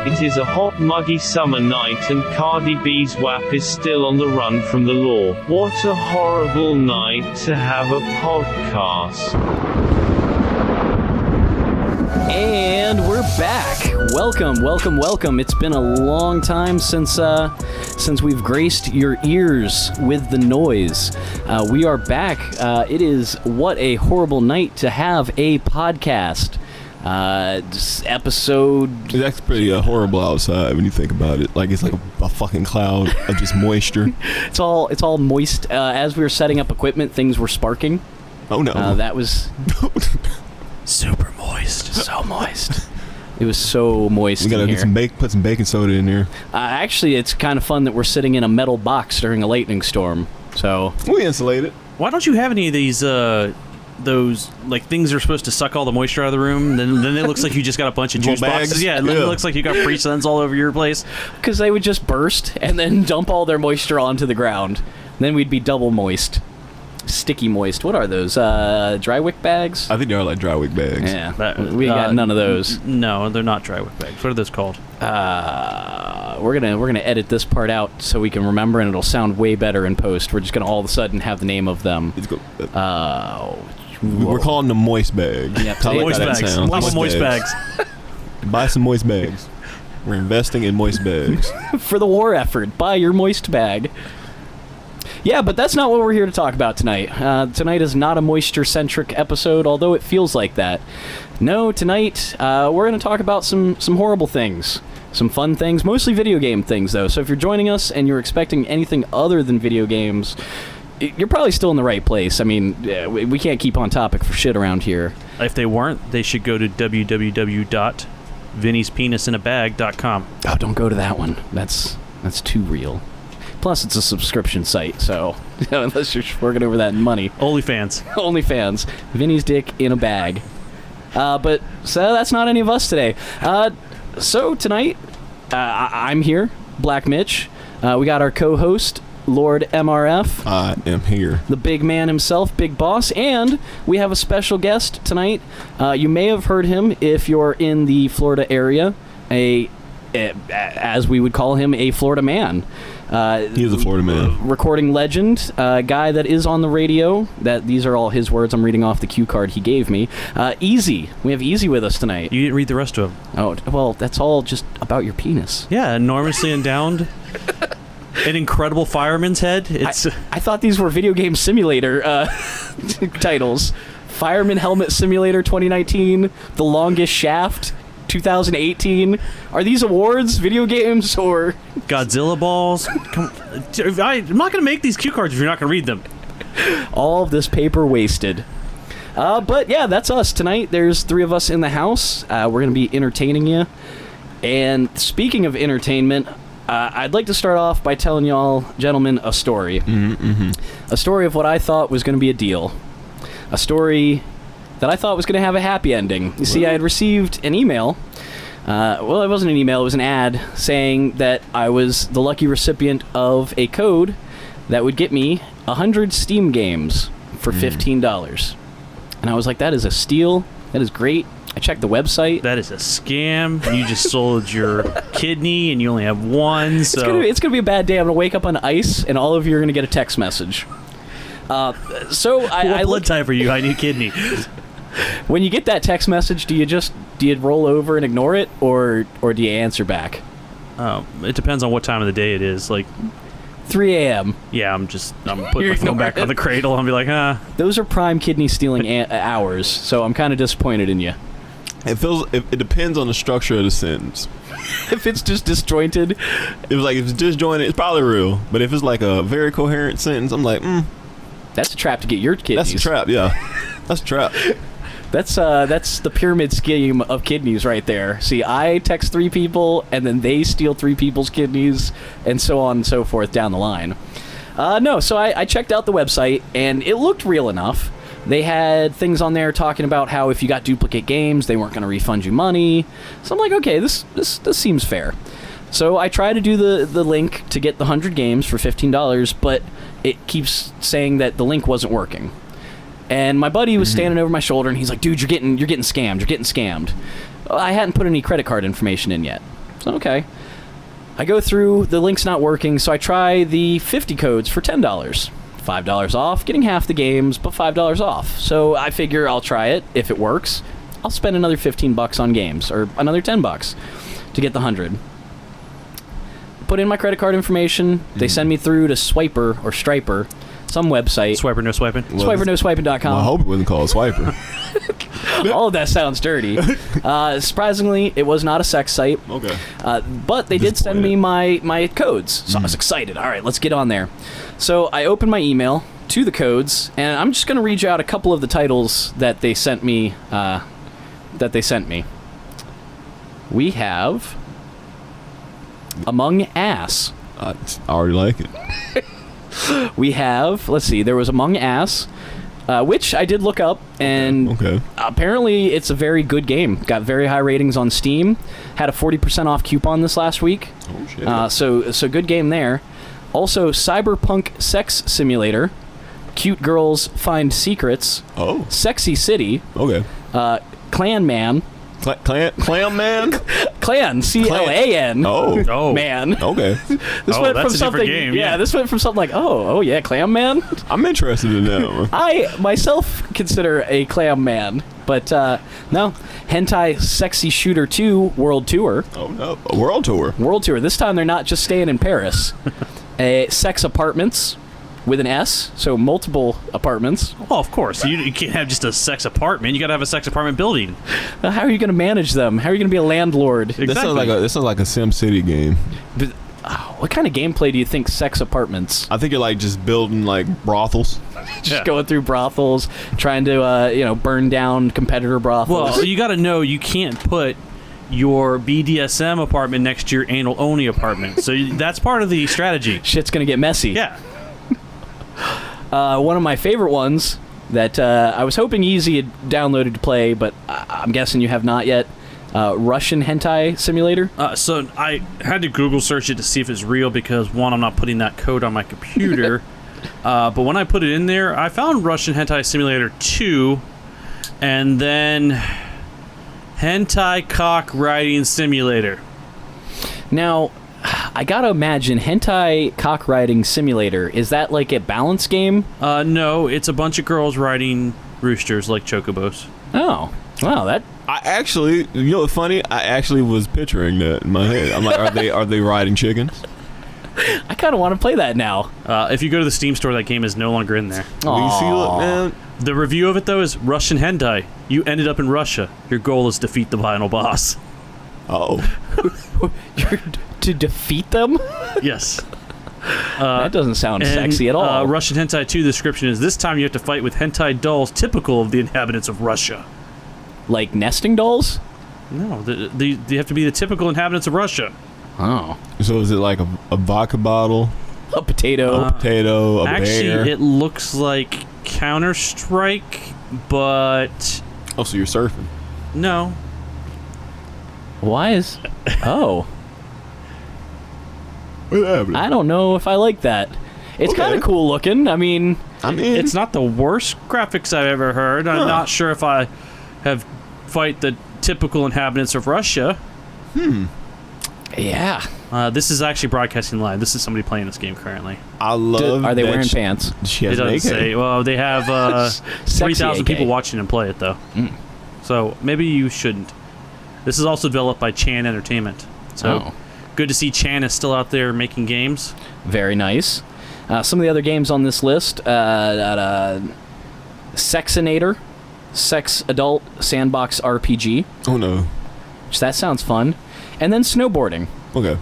It is a hot, muggy summer night and Cardi B's WAP is still on the run from the law. What a horrible night to have a podcast. And we're back. Welcome. It's been a long time since we've graced your ears with the noise. We are back. It is what a horrible night to have a podcast. Episode. It's actually pretty horrible outside when you think about it. Like it's like a fucking cloud of just moisture. It's all moist. As we were setting up equipment, things were sparking. Oh no! That was super moist. So moist. It was so moist. We gotta in here. put some baking soda in there. Actually, it's kind of fun that we're sitting in a metal box during a lightning storm. So we insulated. Why don't you have any of these? Those like things that are supposed to suck all the moisture out of the room. Then it looks like you just got a bunch of juice boxes. Yeah, it looks like you got free suns all over your place. Because they would just burst and then dump all their moisture onto the ground. Then we'd be double moist. Sticky moist. What are those? Dry wick bags? I think they are like dry wick bags. Yeah, we got none of those. No, they're not dry wick bags. What are those called? We're gonna edit this part out so we can remember, and it'll sound way better in post. We're just gonna all of a sudden have the name of them. We're calling them moist bags. Yep. Moist bags. Moist bags. Buy some moist bags. We're investing in moist bags. For the war effort, buy your moist bag. Yeah, but that's not what we're here to talk about tonight. Tonight is not a moisture-centric episode, although it feels like that. No, tonight we're going to talk about some horrible things. Some fun things, mostly video game things, though. So if you're joining us and you're expecting anything other than video games, you're probably still in the right place. I mean, we can't keep on topic for shit around here. If they weren't, they should go to www.vinny'spenisinabag.com. Oh, don't go to that one. That's too real. Plus, it's a subscription site, so unless you're forking over that money. OnlyFans. Vinny's dick in a bag. But so that's not any of us today. So tonight, I'm here, Black Mitch. We got our co-host, Lord MRF. I am here. The big man himself, Big Boss. And we have a special guest tonight. You may have heard him if you're in the Florida area. As we would call him, a Florida man. He is a Florida man. Recording legend, guy that is on the radio. These are all his words. I'm reading off the cue card he gave me. Easy. We have Easy with us tonight. You didn't read the rest of them. Oh, well, that's all just about your penis. Yeah, enormously endowed. An incredible fireman's head. I thought these were video game simulator titles. Fireman Helmet Simulator 2019, The Longest Shaft 2018. Are these awards video games or Godzilla balls? I'm not going to make these cue cards if you're not going to read them. All of this paper wasted. But yeah, that's us tonight. There's 3 of us in the house. We're going to be entertaining you. And speaking of entertainment, I'd like to start off by telling y'all, gentlemen, a story. A story of what I thought was going to be a deal. A story that I thought was going to have a happy ending. You see, I had received an email. Well, it wasn't an email. It was an ad saying that I was the lucky recipient of a code that would get me 100 Steam games for $15. And I was like, that is a steal. That is great. I checked the website. That is a scam. You just sold your kidney and you only have one. So it's gonna be a bad day. I'm gonna wake up on ice and all of you are gonna get a text message. I blood type are you? I need kidney. When you get that text message, do you roll over and ignore it, or do you answer back? It depends on what time of the day it is. Like 3 a.m. Yeah, I'm putting my phone back on the cradle and be like, Those are prime kidney stealing hours, so I'm kind of disappointed in you. It depends on the structure of the sentence. If it's just disjointed, if it's disjointed, it's probably real. But if it's like a very coherent sentence, I'm like, that's a trap to get your kidneys. That's a trap, yeah. That's a trap. That's the pyramid scheme of kidneys right there. See, I text 3 people, and then they steal 3 people's kidneys, and so on and so forth down the line. So I checked out the website, and it looked real enough. They had things on there talking about how if you got duplicate games, they weren't going to refund you money. So I'm like, okay, this seems fair. So I try to do the link to get the 100 games for $15, but it keeps saying that the link wasn't working. And my buddy was standing over my shoulder, and he's like, dude, you're getting scammed. You're getting scammed. I hadn't put any credit card information in yet. So, okay. I go through, the link's not working, so I try the 50 codes for $10. $5 off, getting half the games, but $5 off. So I figure I'll try it. If it works, I'll spend another $15 on games, or another $10 to get the 100. Put in my credit card information. They send me through to Swiper or Striper, some website. Swiper, no swiping. SwiperNoSwiping.com. Well, I hope it wasn't called Swiper. All of that sounds dirty. Surprisingly, it was not a sex site. Okay. But they did send me my codes, so I was excited. All right, let's get on there. So I opened my email to the codes, and I'm just going to read you out a couple of the titles that they sent me. We have Among Ass. I already like it. We have, let's see, there was Among Ass, which I did look up, and Okay. apparently it's a very good game. Got very high ratings on Steam. Had a 40% off coupon this last week. Oh, shit. So good game there. Also, Cyberpunk Sex Simulator, Cute Girls Find Secrets, Oh. Sexy City, Okay. Clan Man, Clam man? Clan, C-L-A-N, Oh. Man. Okay. This Oh, went that's from a different something, game, yeah, yeah. this went from something like, oh yeah, Clam Man. I'm interested in that one. I myself consider a Clam Man, but no, Hentai Sexy Shooter 2 World Tour. Oh, no. A world tour. World Tour. This time they're not just staying in Paris. Sex Apartments with an S, so multiple apartments. Well, of course. You can't have just a sex apartment. You got to have a sex apartment building. How are you going to manage them? How are you going to be a landlord? Exactly. This sounds like a SimCity game. But, what kind of gameplay do you think Sex Apartments? I think you're like just building like brothels. Just going through brothels, trying to burn down competitor brothels. Well, you got to know you can't put your BDSM apartment next to your anal only apartment. So that's part of the strategy. Shit's going to get messy. Yeah. One of my favorite ones that I was hoping Easy had downloaded to play, but I'm guessing you have not yet. Russian Hentai Simulator. So I had to Google search it to see if it's real because, one, I'm not putting that code on my computer. But when I put it in there, I found Russian Hentai Simulator 2 and then Hentai Cock Riding Simulator. Now, I gotta imagine Hentai Cock Riding Simulator, is that like a balance game? No, it's a bunch of girls riding roosters like chocobos. Oh, wow, that... I actually, you know what's funny? I actually was picturing that in my head. I'm like, are they riding chickens? I kind of want to play that now. If you go to the Steam store, that game is no longer in there. You see, look, man. The review of it, though, is Russian hentai. You ended up in Russia. Your goal is defeat the final boss. Oh. You're to defeat them? Yes. That doesn't sound sexy at all. Russian Hentai 2 description is, this time you have to fight with hentai dolls typical of the inhabitants of Russia. Like nesting dolls? No, they have to be the typical inhabitants of Russia. Oh. So is it like a vodka bottle, A potato. a potato, a Actually, bear? it looks like Counter-Strike, but Oh, so you're surfing. no. Why is... Oh. What happened? I don't know if I like that. It's Okay. kind of cool looking. I mean... I mean, It's not the worst graphics I've ever heard. I'm not sure if I have fight the typical inhabitants of Russia. Yeah. This is actually broadcasting live. This is somebody playing this game currently. I love. Are they that wearing pants? She It has an doesn't AK. say. Well, they have Sexy 3,000 AK. people watching them play it, though. So maybe you shouldn't. This is also developed by Chan Entertainment. So Oh. good to see Chan is still out there making games. Very nice. Some of the other games on this list, Sexinator, Sex Adult Sandbox RPG, Oh no. which that sounds fun, and then snowboarding. Okay.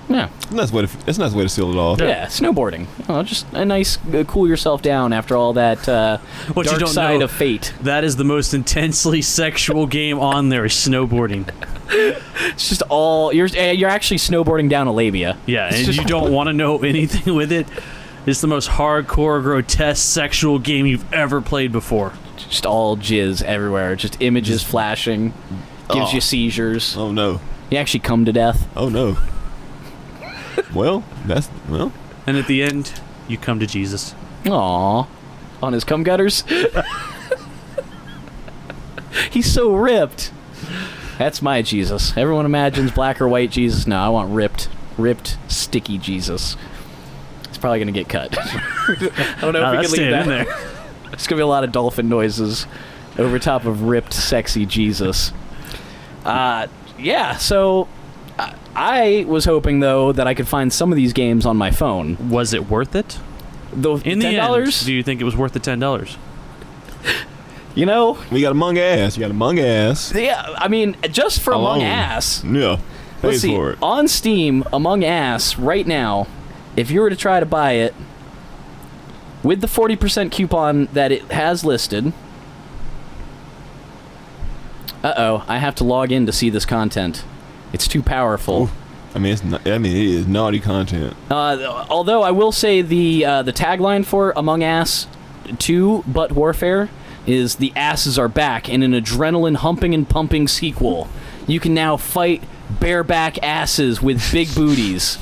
Yeah, That's a nice way to seal it off. yeah, snowboarding. Oh, just a nice cool yourself down after all that What you dark don't side know- of fate. That is the most intensely sexual game on there, is snowboarding. It's just all you're actually snowboarding down a labia. Yeah, It's and just- you don't want to know anything with it. It's the most hardcore, grotesque, sexual game you've ever played before. Just all jizz everywhere. Just images flashing, gives Oh. you seizures. Oh no. You actually come to death. Oh no. Well. And at the end, you come to Jesus. Aww. On his cum gutters. He's so ripped. That's my Jesus. Everyone imagines black or white Jesus. No, I want ripped, sticky Jesus. It's probably going to get cut. I don't know if we can leave that in there. There's going to be a lot of dolphin noises over top of ripped, sexy Jesus. Yeah, so I was hoping, though, that I could find some of these games on my phone. Was it worth it? In the $10? End, do you think it was worth the $10? You know, we got Among Us. You got Among Us. Yeah, I mean, just for Alone. Among Us. Yeah. Let's see. For it. On Steam, Among Us right now, if you were to try to buy it with the 40% coupon that it has listed. Uh-oh, I have to log in to see this content. It's too powerful. Ooh. I mean, it is naughty content. Although I will say the tagline for Among Us 2 Butt Warfare is "The asses are back" in an adrenaline humping and pumping sequel. You can now fight bareback asses with big booties.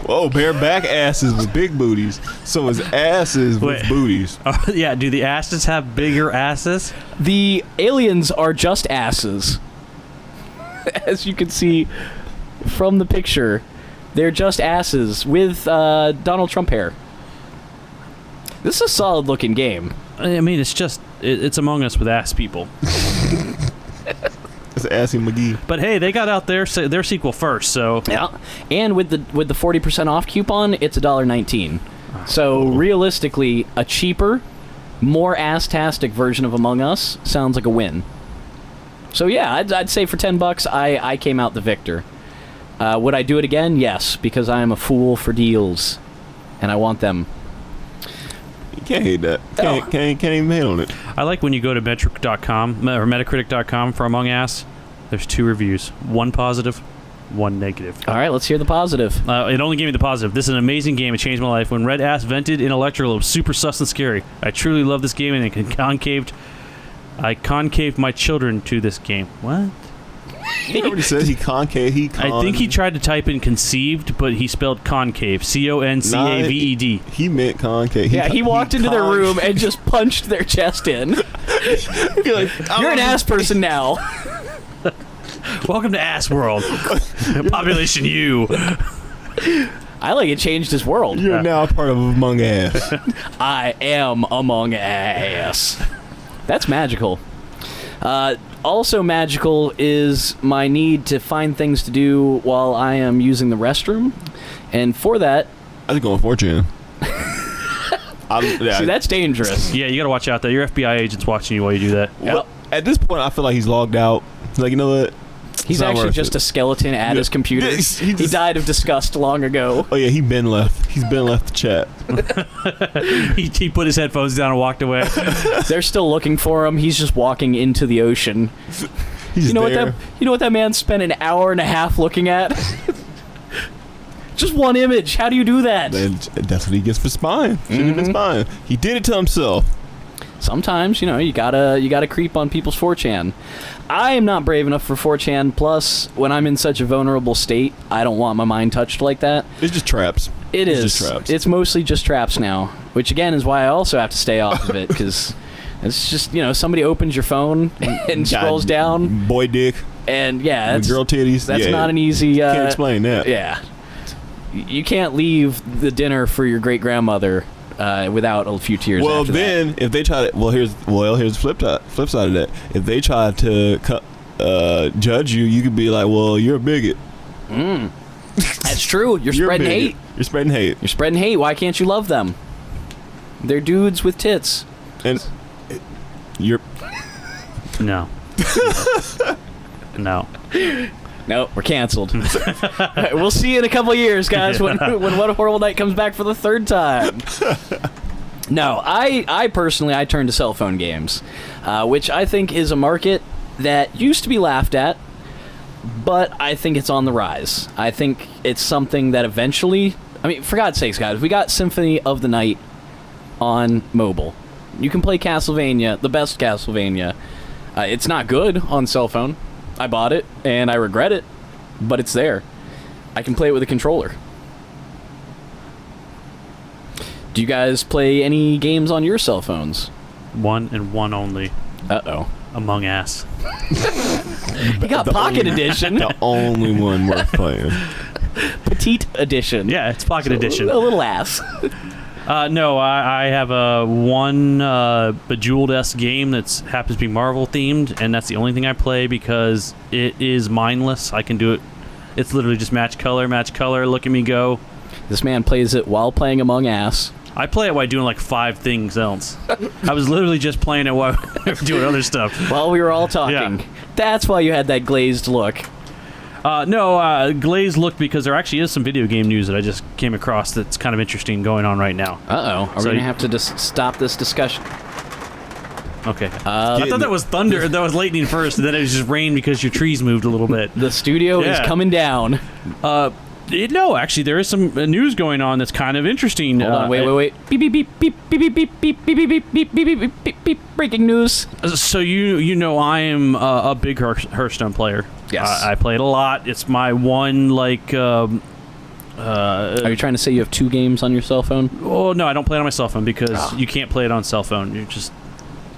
Whoa, bareback asses with big booties. So it's asses with booties. Yeah, do the asses have bigger asses? The aliens are just asses. As you can see from the picture, they're just asses with Donald Trump hair. This is a solid looking game. I mean, it's Among Us with ass people. It's Assy McGee. But hey, they got out their sequel first, so yeah. And with the 40% off coupon, it's $1.19. So realistically, a cheaper, more ass-tastic version of Among Us sounds like a win. So yeah, I'd say for $10, I came out the victor. Would I do it again? Yes, because I am a fool for deals, and I want them. You can't hate that. Can't even hate on it. I like when you go to Metacritic.com or Metacritic.com for Among Us. There's 2 reviews, 1 positive, 1 negative. All right, let's hear the positive. It only gave me the positive. This is an amazing game. It changed my life. When Red Ass vented in Electrical, it was super sus and scary. I truly love this game, and I concaved my children to this game. What? He already says he concave. I think he tried to type in conceived, but he spelled concave. CONCAVED. He meant concave. He walked into their room and just punched their chest in. You're an ass person now. Welcome to Ass World. Population U. I like it changed his world. You're now part of Among Us. I am Among Us. That's magical. Also magical is my need to find things to do while I am using the restroom. And for that... I think going 4chan. See, that's dangerous. Yeah, you gotta watch out there. Your FBI agent's watching you while you do that. Well, at this point, I feel like he's logged out. Like, you know what? He's actually just a skeleton at his computer. He died of disgust long ago. Oh yeah, he's been left the chat. he put his headphones down and walked away. They're still looking for him. He's just walking into the ocean. You know what that man spent an hour and a half looking at? Just one image. How do you do that? That's what he gets for spying. Shouldn't have been spying. He did it to himself. Sometimes, you gotta creep on people's 4chan. I am not brave enough for 4chan. Plus, when I'm in such a vulnerable state, I don't want my mind touched like that. It's just traps. It's just traps. It's mostly just traps now, which again is why I also have to stay off of it, because it's just, somebody opens your phone and scrolls down. Boy dick. And yeah, that's, girl titties. That's not an easy... can't explain that. Yeah. You can't leave the dinner for your great-grandmother without a few tears. Well, after then that. If they try to, here's the flip side of that. If they try to judge you, you could be like, well, you're a bigot. That's true. You're spreading hate. You're spreading hate. You're spreading hate. Why can't you love them? They're dudes with tits. And you're no. No. Nope, we're canceled. Right, we'll see you in a couple years, guys, when What a Horrible Night comes back for the 3rd time. No, I personally turn to cell phone games, which I think is a market that used to be laughed at, but I think it's on the rise. I think it's something that eventually... I mean, for God's sakes, guys, we got Symphony of the Night on mobile. You can play Castlevania, the best Castlevania. It's not good on cell phone. I bought it, and I regret it, but it's there. I can play it with a controller. Do you guys play any games on your cell phones? One and one only. Uh-oh. Among Us. He got Pocket Edition. The only one worth playing. Petite Edition. Yeah, it's Pocket Edition. A little ass. No, I have a one Bejeweled-esque game that happens to be Marvel themed, and that's the only thing I play because it is mindless. I can do it. It's literally just match color, look at me go. This man plays it while playing Among Us. I play it while doing like 5 things else. I was literally just playing it while doing other stuff. While we were all talking. Yeah. That's why you had that glazed look. No, glazed look because there actually is some video game news that I just came across that's kind of interesting going on right now. Uh-oh. Are we going to have to just stop this discussion? Okay. I thought that was thunder. That was lightning first, and then it was just rain because your trees moved a little bit. The studio is coming down. No, actually, there is some news going on that's kind of interesting. Hold on, wait. Beep, beep, beep, beep, beep, beep, beep, beep, beep, beep, beep, beep, beep, beep, beep. Breaking news. So you know I am a big Hearthstone player. Yes. I play it a lot. It's my one, like... Are you trying to say you have 2 games on your cell phone? Oh, no, I don't play it on my cell phone because you can't play it on cell phone. You just...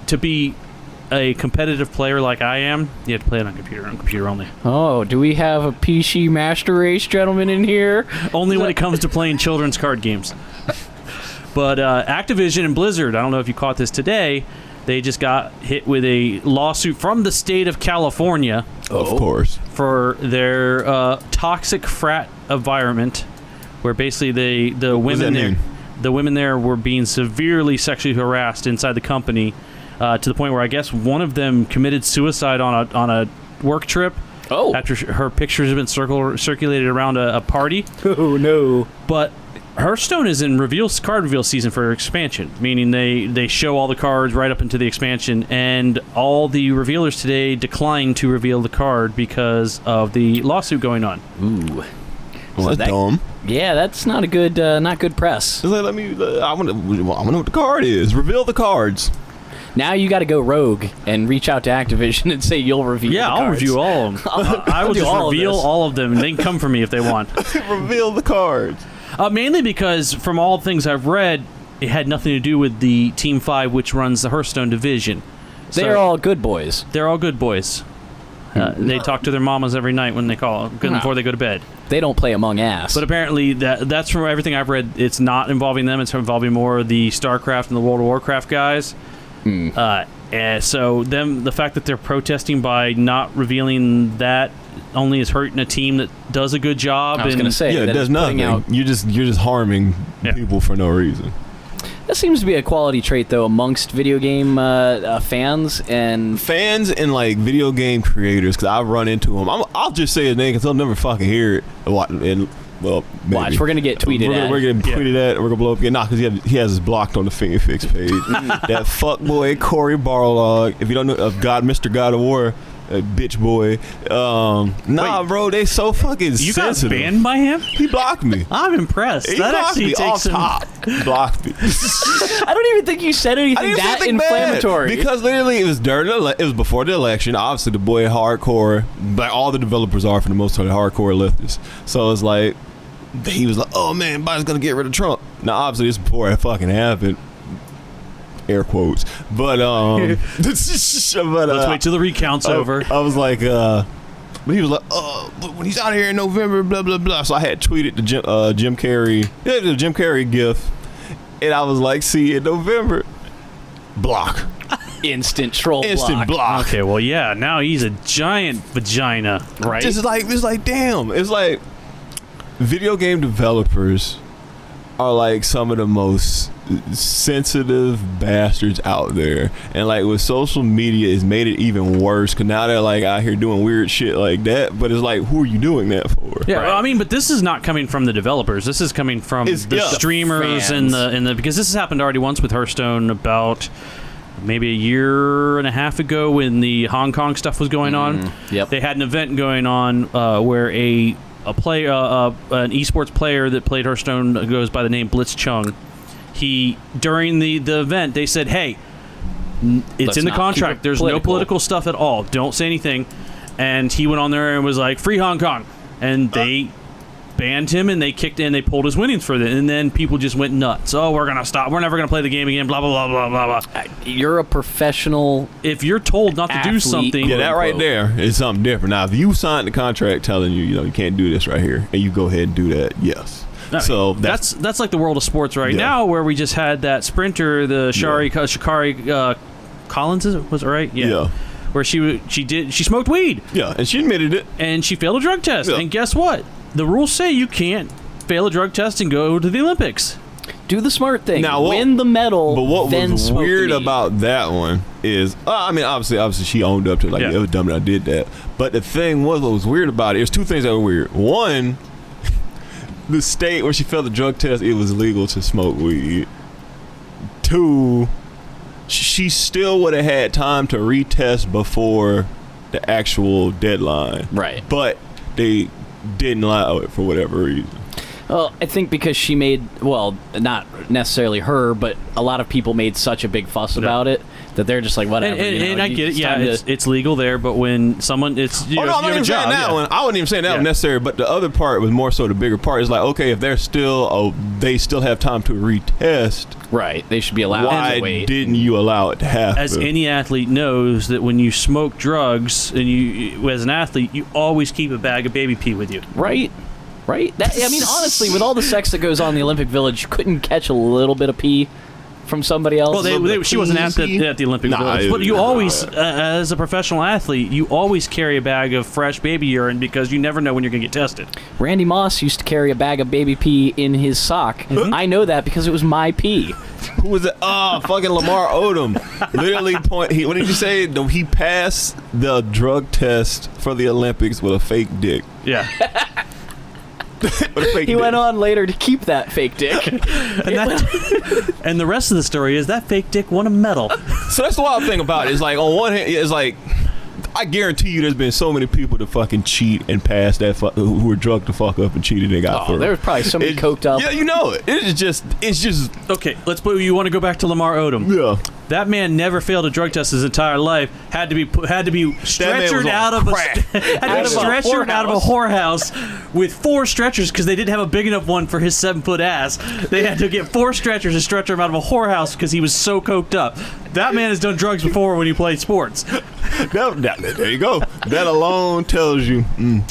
To be a competitive player like I am, you have to play it on computer only. Oh, do we have a PC Master Race gentleman in here? Only when it comes to playing children's card games. But Activision and Blizzard, I don't know if you caught this today, they just got hit with a lawsuit from the state of California. Of course. For their toxic frat environment, where basically the women there were being severely sexually harassed inside the company. To the point where I guess one of them committed suicide on a work trip. Oh. After her pictures have been circulated around a party. Oh, no. But Hearthstone is in card reveal season for expansion, meaning they show all the cards right up into the expansion, and all the revealers today declined to reveal the card because of the lawsuit going on. Ooh. Well, that's dumb. Yeah, that's not a good, not good press. It's like, I want to know what the card is. Reveal the cards. Now you got to go rogue and reach out to Activision and say you'll review the cards. I'll review all of them. I will just reveal all of them, and they can come for me if they want. Reveal the cards. Mainly because, from all things I've read, it had nothing to do with the Team 5, which runs the Hearthstone division. They're all good boys. They're all good boys. They talk to their mamas every night when they call before they go to bed. They don't play Among Us. But apparently, that's from everything I've read, it's not involving them. It's involving more of the StarCraft and the World of Warcraft guys. And so the fact that they're protesting by not revealing that only is hurting a team that does a good job. I was going to say, it does nothing. You're just harming people for no reason. That seems to be a quality trait, though, amongst video game fans and like video game creators. Because I've run into them. I'll just say his name because they'll never fucking hear it. Well, maybe. Watch, we're gonna get tweeted at. We're getting tweeted at. We're gonna blow up again. Nah, because he has us blocked on the Finger Fix page. That fuckboy Corey Barlog. If you don't know of Mr. God of War, bitch boy. Wait, bro, they so fucking sensitive. You got banned by him? He blocked me. I'm impressed. He blocked me off top. He blocked me. I don't even think you said anything that inflammatory. Bad, because literally it was it was before the election. Obviously, the boy hardcore, like all the developers are for the most part hardcore leftists. So it's like he was like, "Oh man, Biden's gonna get rid of Trump." Now, obviously, this is before it fucking happened. Air quotes, but let's wait till the recount's over. I was like, but he was like, but when he's out here in November, blah blah blah. So I had tweeted the Jim Carrey gif, and I was like, see in November, block, instant troll, block. Okay, well, yeah, now he's a giant vagina, right? It's like damn, it's like video game developers are like some of the most sensitive bastards out there, and like with social media it's made it even worse because now they're like out here doing weird shit like that, but it's like, who are you doing that for? Yeah, right? Well, I mean, but this is not coming from the developers. This is coming from the streamers and the because this has happened already once with Hearthstone about maybe a year and a half ago when the Hong Kong stuff was going on. Yep, they had an event going on where an esports player that played Hearthstone goes by the name Blitz Chung. During the event, they said, hey, it's in the contract. There's no political stuff at all. Don't say anything. And he went on there and was like, free Hong Kong. And they banned him, and they kicked in, they pulled his winnings for it, and then people just went nuts. Oh, we're gonna stop. We're never gonna play the game again. Blah blah blah blah blah blah. You're a professional. If you're told not to do Athlete. something, Yeah, that right there is something different. Now, if you signed the contract telling you, you can't do this right here, and you go ahead and do that, yes. So that's like the world of sports right Yeah. now, where we just had that sprinter, the Sha'Carri Collins, was it right? Yeah. Where she smoked weed. Yeah, and she admitted it. And she failed a drug test. Yeah. And guess what? The rules say you can't fail a drug test and go to the Olympics. Do the smart thing. Now, win the medal. But what then was smoke weird the weed. about that one is, I mean, obviously she owned up to it, like, Yeah. it was dumb that I did that. But the thing was, what was weird about it, there's two things that were weird. One, the state where she failed the drug test, it was legal to smoke weed. Two, she still would have had time to retest before the actual deadline. Right. But they didn't allow it for whatever reason. Well, I think because she made, well, not necessarily her, but a lot of people made such a big fuss about it that they're just like, whatever. And I get it. Yeah, it's legal there, but when someone, it's you Oh know, no, I'm you not have even a saying job, that yeah. one. I wasn't even saying that Yeah. one necessary. But the other part was more so the bigger part. Is like, okay, if they're still, they still have time to retest. Right. They should be allowed to Why wait. didn't you allow it to happen? As any athlete knows that when you smoke drugs and you as an athlete, you always keep a bag of baby pee with you. Right. Right? That, I mean, honestly, with all the sex that goes on in the Olympic Village, you couldn't catch a little bit of pee from somebody else. Well, she wasn't at the Olympic Village, but you always, as a professional athlete, you always carry a bag of fresh baby urine because you never know when you're going to get tested. Randy Moss used to carry a bag of baby pee in his sock. Mm-hmm. I know that because it was my pee. Who was it? Oh, fucking Lamar Odom. Literally, what did you say? He passed the drug test for the Olympics with a fake dick. Yeah. He went on later to keep that fake dick. And the rest of the story is that fake dick won a medal. So that's the wild thing about it. It's like, on one hand, it's like, I guarantee you there's been so many people to fucking cheat and pass that who were drugged the fuck up and cheated and got through. There was probably somebody coked up. Yeah, you know it. It's just. Okay, you want to go back to Lamar Odom. Yeah. That man never failed a drug test his entire life. Had to be stretchered out of a whorehouse with 4 stretchers because they didn't have a big enough one for his 7-foot ass. They had to get 4 stretchers and stretcher him out of a whorehouse because he was so coked up. That man has done drugs before when he played sports. There you go. That alone tells you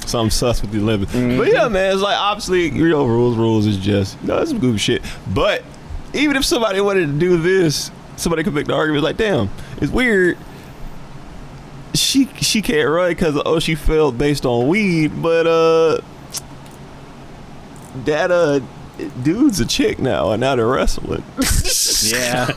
something sus with the Olympics. Mm-hmm. But yeah, man, it's like, obviously, rules is just, that's some goofy shit. But even if somebody wanted to do this, somebody could make the argument like, damn, it's weird. She can't run because she failed based on weed, but that dude's a chick now, and now they're wrestling. Yeah,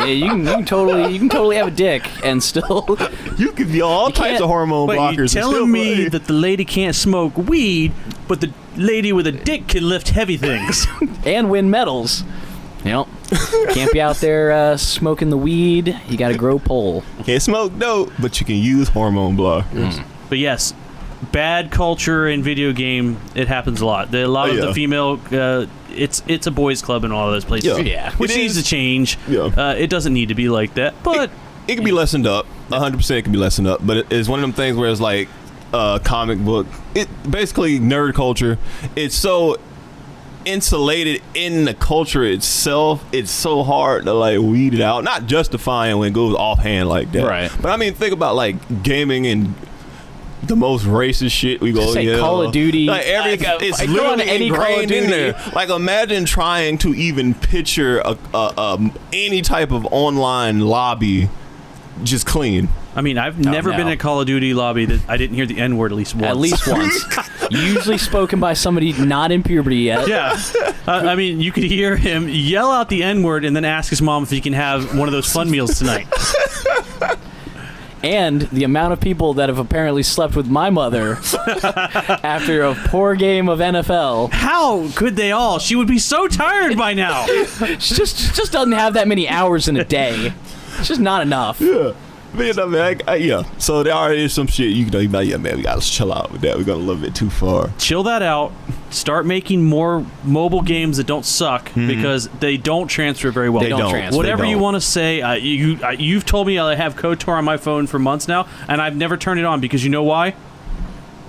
you can totally have a dick and still. You could be all types of hormone But blockers. you're telling me that the lady can't smoke weed, but the lady with a dick can lift heavy things. And win medals. Yep. Can't be out there smoking the weed. You got to grow pole. Can't smoke dope, but you can use hormone blockers. But yes, bad culture in video game, it happens a lot. A lot of the female, it's a boys club in all of those places. Yeah. Which needs to change. Yeah. It doesn't need to be like that, but it can be lessened up. 100% can be lessened up. But it's one of them things where it's like comic book. It basically nerd culture. It's so insulated in the culture itself. It's so hard to like weed it out. Not justifying when it goes offhand like that. Right. But I mean, think about like gaming and the most racist shit we go. Say Call of Duty. Like everything, it's I go on literally any Call of ingrained in Duty. there. Like imagine trying to even picture any type of online lobby just clean. I mean, I've never been in a Call of Duty lobby that I didn't hear the N-word at least once. At least once. Usually spoken by somebody not in puberty yet. Yeah. I mean, you could hear him yell out the N-word and then ask his mom if he can have one of those fun meals tonight. And the amount of people that have apparently slept with my mother after a poor game of NFL. How could they all? She would be so tired by now. She just doesn't have that many hours in a day. It's just not enough. Yeah. But you know, man, yeah. So there already is some shit you know, you're like, yeah, man, we gotta chill out with that. We're going a little bit too far. Chill that out. Start making more mobile games that don't suck because they don't transfer very well. They don't transfer. Whatever They you don't. want to say, you've told me I have KOTOR on my phone for months now, and I've never turned it on because you know why?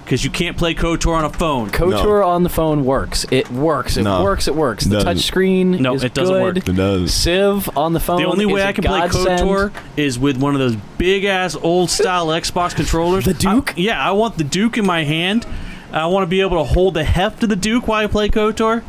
because you can't play KOTOR on a phone. KOTOR on the phone works. It works. It works. It works. The touch screen is it doesn't good. work. It does. Civ on the phone. The only way is I can play KOTOR is with one of those big ass old style Xbox controllers. The Duke? I want the Duke in my hand. I want to be able to hold the heft of the Duke while I play KOTOR.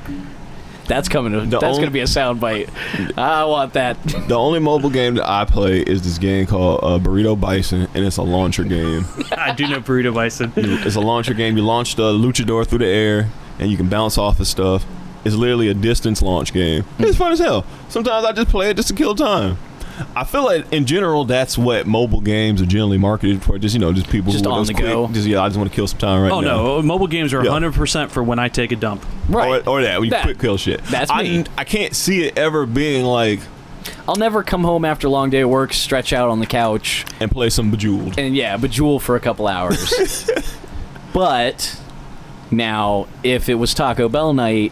That's coming. That's going to be a soundbite. I want that. The only mobile game that I play is this game called Burrito Bison, and it's a launcher game. I do know Burrito Bison. It's a launcher game. You launch the luchador through the air, and you can bounce off of stuff. It's literally a distance launch game. It's fun as hell. Sometimes I just play it just to kill time. I feel like in general that's what mobile games are generally marketed for. Just just people just who on the go. I just want to kill some time right now. Oh no, mobile games are 100% for when I take a dump. Right. Or that when you quick kill shit. That's me. I can't see it ever being like. I'll never come home after a long day of work, stretch out on the couch, and play some Bejeweled. And Bejeweled for a couple hours. But now, if it was Taco Bell night,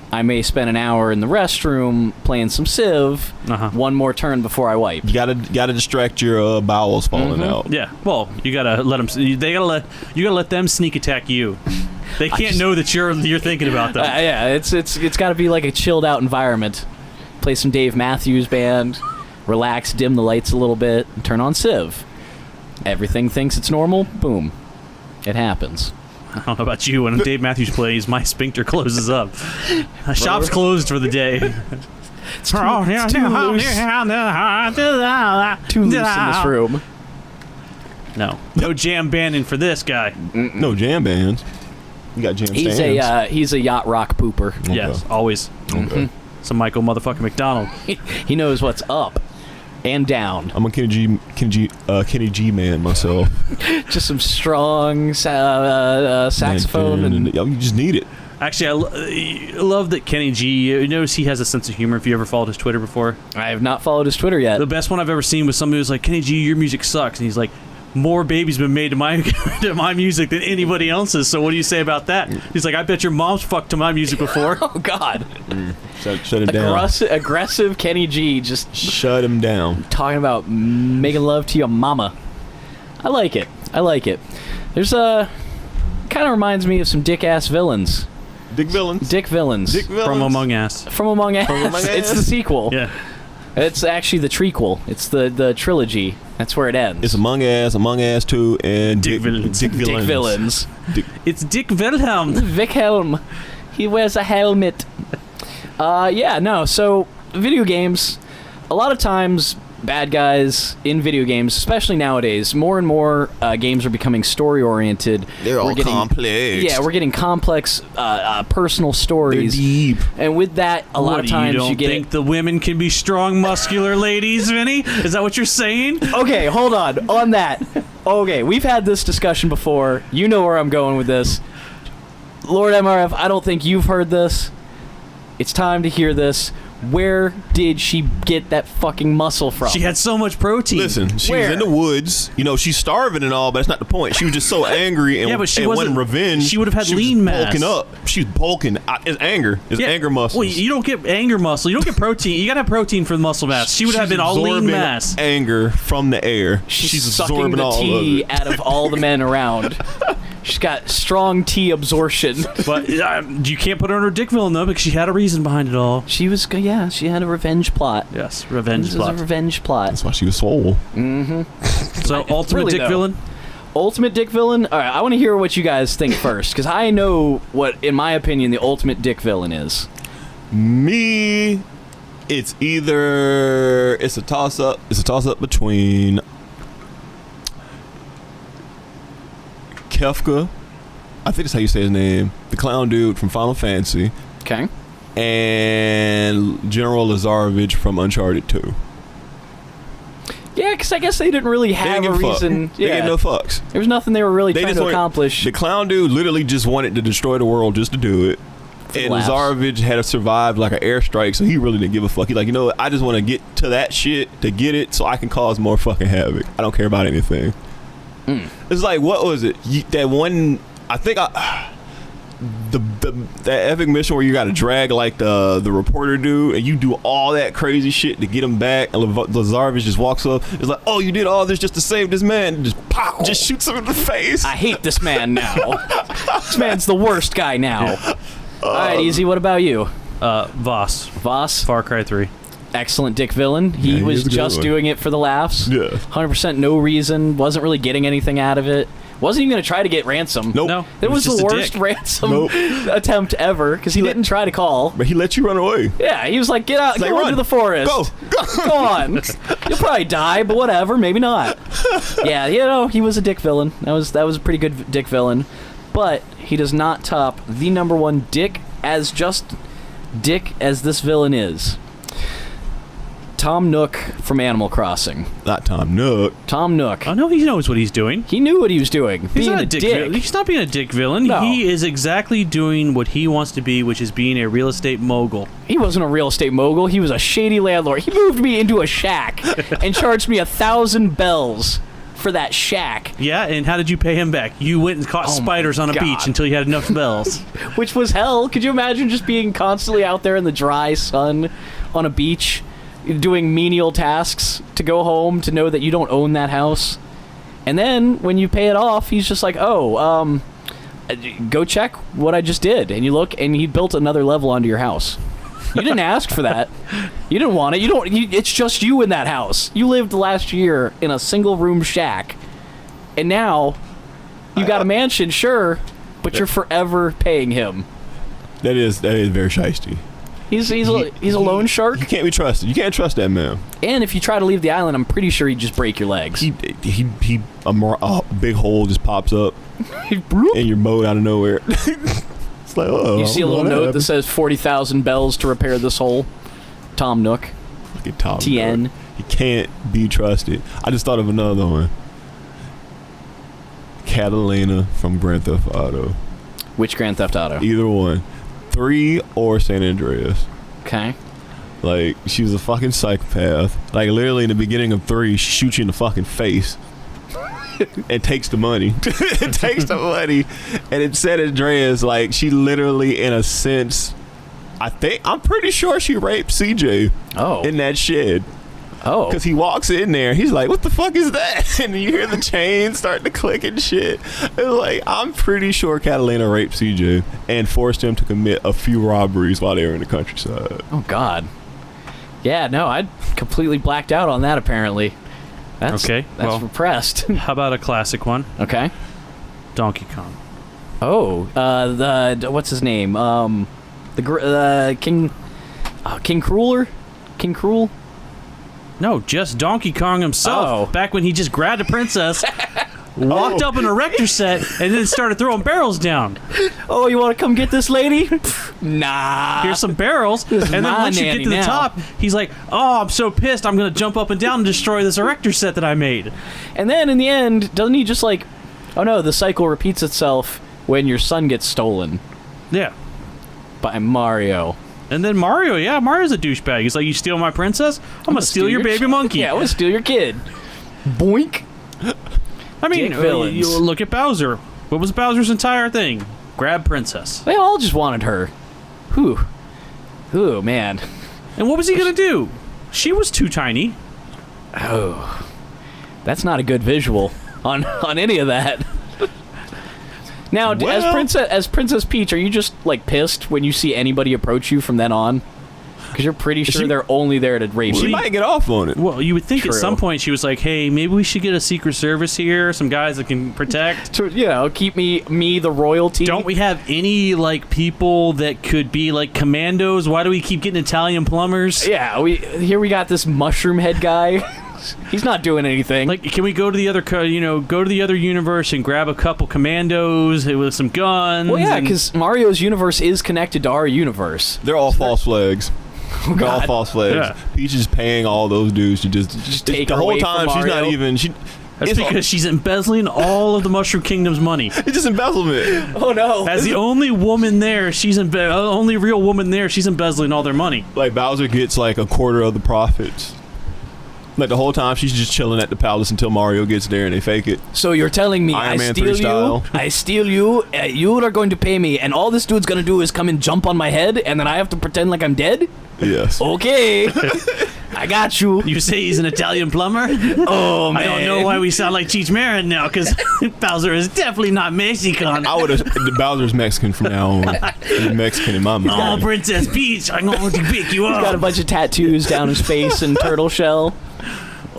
I may spend an hour in the restroom playing some Civ. One more turn before I wipe. You gotta distract your bowels falling out. Yeah. Well, you gotta let them. You gotta let them sneak attack you. They can't know that you're thinking about them. It's got to be like a chilled out environment. Play some Dave Matthews Band, relax, dim the lights a little bit, and turn on Civ. Everything thinks it's normal. Boom, it happens. I don't know about you. When Dave Matthews plays, my sphincter closes up. Shop's closed for the day. It's too loose in this room. No jam banding for this guy. No jam bands. You got jam stands. He's a yacht rock pooper. Okay. Yes, always. Okay. Some Michael motherfucking McDonald. He knows what's up and down. I'm a Kenny G man myself. Just some strong saxophone, and you just need it. Actually, I love that Kenny G. You notice he has a sense of humor. If you ever followed his Twitter before, I have not followed his Twitter yet. The best one I've ever seen was somebody who's like, "Kenny G, your music sucks," and he's like, "More babies been made to my to my music than anybody else's. So what do you say about that?" He's like, "I bet your mom's fucked to my music before." Oh God. Shut him down. Aggressive Kenny G. Just shut him down. Talking about making love to your mama. I like it. There's kind of reminds me of some dick ass villains. Dick villains. From Among Us. It's the sequel. Yeah. It's actually the trequel. It's the trilogy. That's where it ends. It's Among Us 2, and Dick Villains. Dick Villains. It's Dick Wilhelm. Wilhelm. He wears a helmet. So video games, a lot of times bad guys in video games, especially nowadays, more and more games are becoming story-oriented. They're all complex. Yeah, we're getting complex personal stories. They're deep. And with that, a lot of times you get... You think the women can be strong, muscular ladies, Vinny? Is that what you're saying? Okay, hold on that. Okay, we've had this discussion before. You know where I'm going with this. Lord MRF, I don't think you've heard this. It's time to hear this. Where did she get that fucking muscle from? She had so much protein. Listen, she was in the woods. She's starving and all, but that's not the point. She was just so angry and, but she wanted revenge. She would have had lean mass. Bulking up. She's bulking. It's anger. It's anger muscles. Well, you don't get anger muscle. You don't get protein. You gotta have protein for the muscle mass. She would have been all lean mass. Anger from the air. She's absorbing sucking the all tea of it. out of all the men around. She's got strong tea absorption. But you can't put her in her dick villain, though, because she had a reason behind it all. She had a revenge plot. Yes, revenge plot. This is a revenge plot. That's why she was swole. Mm-hmm. So, ultimate dick villain? Ultimate dick villain? All right, I want to hear what you guys think first, because I know what, in my opinion, the ultimate dick villain is. Me, it's a toss-up. It's a toss-up between Kefka, I think that's how you say his name, the clown dude from Final Fantasy. Okay. And General Lazarevich from Uncharted 2. Yeah, because I guess they didn't really have a reason. They gave no fucks. There was nothing they were really trying to accomplish. The clown dude literally just wanted to destroy the world just to do it. And Lazarevich had survived like an airstrike, so he really didn't give a fuck. He's like, you know what? I just want to get to that shit to get it so I can cause more fucking havoc. I don't care about anything. It's like, what was it? That one, I think that epic mission where you got to drag like the reporter dude, and you do all that crazy shit to get him back, and Lazarevich just walks up. It's like, oh, you did all this just to save this man, and just pow, just shoots him in the face. I hate this man now. This man's the worst guy now. All right, Easy. What about you? Voss. Far Cry 3. Excellent dick villain. He was just doing it for the laughs. Yeah. 100% no reason. Wasn't really getting anything out of it. Wasn't even going to try to get ransom. Nope. No. It was just the a worst dick. ransom attempt ever because he didn't try to call. But he let you run away. Yeah, he was like, get out, Like, go run. into the forest. Go. Go on. You'll probably die, but whatever, maybe not. Yeah, he was a dick villain. That was a pretty good dick villain. But he does not top the number one dick as this villain is. Tom Nook from Animal Crossing. Not Tom Nook. Tom Nook. Oh no, he knows what he's doing. He knew what he was doing. He's being not a dick. dick. He's not being a dick villain. No. He is exactly doing what he wants to be, which is being a real estate mogul. He wasn't a real estate mogul. He was a shady landlord. He moved me into a shack and charged me 1,000 bells for that shack. Yeah, and how did you pay him back? You went and caught Oh my spiders on a God. beach until you had enough bells. Which was hell. Could you imagine just being constantly out there in the dry sun on a beach doing menial tasks to go home to know that you don't own that house? And then when you pay it off, he's just like, oh, go check what I just did. And you look, and he built another level onto your house. You didn't ask for that. You didn't want it. It's just you in that house. You lived last year in a single room shack, and now you got a mansion, sure, but you're forever paying him. That is very shiesty. He's a loan shark, He can't be trusted. You can't trust that man. and if you try to leave the island, I'm pretty sure he'd just break your legs. A big hole just pops up in your boat out of nowhere. It's like, oh, You see a little note that says 40,000 bells to repair this hole. Tom Nook. Fucking Tom TN. Nook. He can't be trusted. I just thought of another one. Catalina from Grand Theft Auto. Which Grand Theft Auto? Either one. 3 or San Andreas. Okay. Like, she was a fucking psychopath. Like, literally in the beginning of 3, she shoots you in the fucking face. And takes the money. It takes the money. And in San Andreas, like, she literally, in a sense, I'm pretty sure she raped CJ in that shed. Oh. Because he walks in there, he's like, what the fuck is that? And you hear the chain starting to click and shit. It's like, I'm pretty sure Catalina raped CJ and forced him to commit a few robberies while they were in the countryside. Oh, God. Yeah, no, I completely blacked out on that, apparently. That's repressed. How about a classic one? Okay. Donkey Kong. Oh, what's his name? King Crueler? King Cruel? No, just Donkey Kong himself. Oh. Back when he just grabbed a princess, walked up in a Rector set, and then started throwing barrels down. Oh, you want to come get this lady? Nah. Here's some barrels. And then my once you get nanny to the now. top, he's like, oh, I'm so pissed. I'm going to jump up and down and destroy this Erector set that I made. And then in the end, doesn't he just like, oh no, the cycle repeats itself when your son gets stolen Yeah. by Mario. And then Mario's a douchebag. He's like, you steal my princess? I'm going to steal your baby monkey. Yeah, I want to steal your kid. Boink. I mean, Dick villains. you look at Bowser. What was Bowser's entire thing? Grab princess. They all just wanted her. Whew. Ooh, man. And what was he going to do? She was too tiny. Oh. That's not a good visual on any of that. Now, as Princess Peach, are you just like pissed when you see anybody approach you from then on? Because you're pretty sure they're only there to rape She you. might get off on it. Well, you would think True. at some point she was like, hey, maybe we should get a Secret Service here, some guys that can protect. To, keep me the royalty. Don't we have any, like, people that could be, like, commandos? Why do we keep getting Italian plumbers? Yeah, we got this mushroom head guy. He's not doing anything. Like, can we go to the other, go to the other universe and grab a couple commandos with some guns? Well, yeah, because Mario's universe is connected to our universe. They're all false flags. They're all false flags. Yeah. Peach is paying all those dudes to just take the her whole away time. from She's not Mario. even. That's because she's embezzling all of the Mushroom Kingdom's money. It's just embezzlement. Oh no! As the only woman there, only real woman there, she's embezzling all their money. Like Bowser gets like a quarter of the profits. Like the whole time she's just chilling at the palace until Mario gets there and they fake it. So you're telling me Iron I Man steal 3 you, style. I steal you, you are going to pay me, and all this dude's going to do is come and jump on my head, and then I have to pretend like I'm dead? Yes. Okay. I got you. You say he's an Italian plumber? Oh, man. I don't know why we sound like Cheech Marin now, because Bowser is definitely not Mexican. I would have. The Bowser's Mexican from now on. He's Mexican in my Oh, mind. Princess Peach, I'm going to pick you He's got a up. bunch of tattoos down his face and turtle shell.